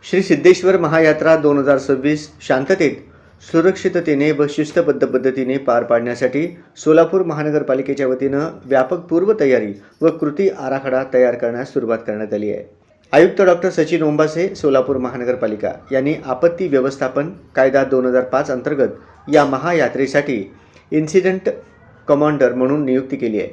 श्री सिद्धेश्वर महायात्रा 2026 शांततेत, सुरक्षिततेने व शिस्तबद्ध पद्धतीने पार पाडण्यासाठी सोलापूर महानगरपालिकेच्या वतीनं व्यापक पूर्वतयारी व कृती आराखडा तयार करण्यास सुरुवात करण्यात आली आहे. आयुक्त डॉक्टर सचिन ओंबासे, सोलापूर महानगरपालिका यांनी आपत्ती व्यवस्थापन कायदा 2005 अंतर्गत या महायात्रेसाठी इन्सिडेंट कमांडर म्हणून नियुक्ती केली आहे.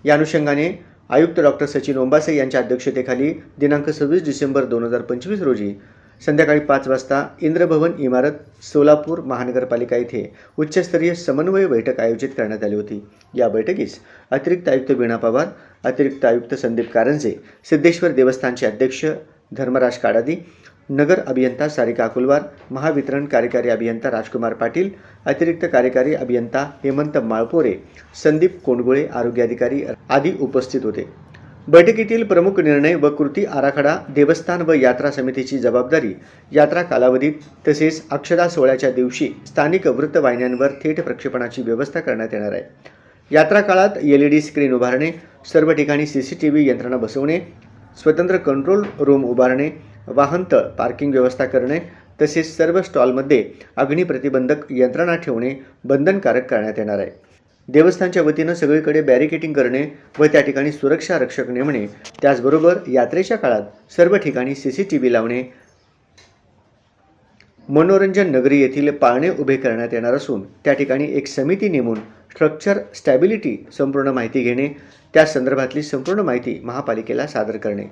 या अनुषंगाने आयुक्त डॉक्टर सचिन ओंबासे यांच्या अध्यक्षतेखाली दिनांक 26 डिसेंबर 2025 रोजी संध्याकाळी 5 वाजता इंद्रभवन इमारत, सोलापूर महानगरपालिका येथे उच्चस्तरीय समन्वय बैठक आयोजित करण्यात आली होती. या बैठकीस अतिरिक्त आयुक्त वीणा पवार, अतिरिक्त आयुक्त संदीप कारंजे, सिद्धेश्वर देवस्थानचे अध्यक्ष धर्मराज काडादी, नगर अभियंता सारिका अकुलवार, महावितरण कार्यकारी अभियंता राजकुमार पाटील, अतिरिक्त कार्यकारी अभियंता हेमंत माळपोरे, संदीप कोंडगुळे, आरोग्य अधिकारी आदी उपस्थित होते. बैठकीतील प्रमुख निर्णय व कृती आराखडा, देवस्थान व यात्रा समितीची जबाबदारी, यात्रा कालावधीत तसेच अक्षता सोहळ्याच्या दिवशी स्थानिक वृत्तवाहिन्यांवर थेट प्रक्षेपणाची व्यवस्था करण्यात येणार आहे. यात्रा काळात LED स्क्रीन उभारणे, सर्व ठिकाणी CCTV यंत्रणा बसवणे, स्वतंत्र कंट्रोल रूम उभारणे, वाहनतळ पार्किंग व्यवस्था करणे तसेच सर्व स्टॉलमध्ये अग्निप्रतिबंधक यंत्रणा ठेवणे बंधनकारक करण्यात येणार आहे. देवस्थानच्या वतीनं सगळीकडे बॅरिकेटिंग करणे व त्या ठिकाणी सुरक्षा रक्षक नेमणे, त्याचबरोबर यात्रेच्या काळात सर्व ठिकाणी CCTV लावणे, मनोरंजन नगरी येथील पाळणे उभे करण्यात येणार असून त्या ठिकाणी एक समिती नेमून स्ट्रक्चर स्टॅबिलिटी संपूर्ण माहिती घेणे, त्या संदर्भातली संपूर्ण माहिती महापालिकेला सादर करणे,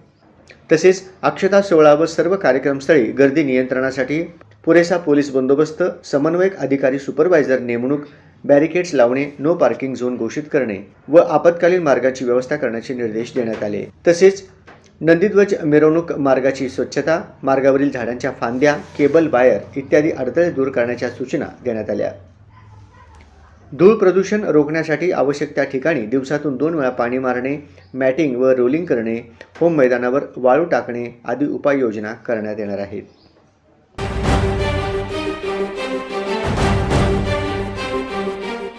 तसेच अक्षता सोहळा व सर्व कार्यक्रमस्थळी गर्दी नियंत्रणासाठी पुरेसा पोलीस बंदोबस्त, समन्वयक अधिकारी सुपरवायझर नेमणूक, बॅरिकेड्स लावणे, नो पार्किंग झोन घोषित करणे व आपत्कालीन मार्गाची व्यवस्था करण्याचे निर्देश देण्यात आले. तसेच नंदीध्वज मिरवणूक मार्गाची स्वच्छता, मार्गावरील झाडांच्या फांद्या, केबल वायर इत्यादी अडथळे दूर करण्याच्या सूचना देण्यात आल्या. धूळ प्रदूषण रोखण्यासाठी आवश्यक त्या ठिकाणी दिवसातून 2 वेळा पाणी मारणे, मॅटिंग व रोलिंग करणे, होम मैदानावर वाळू टाकणे आदी उपाययोजना करण्यात येणार आहेत.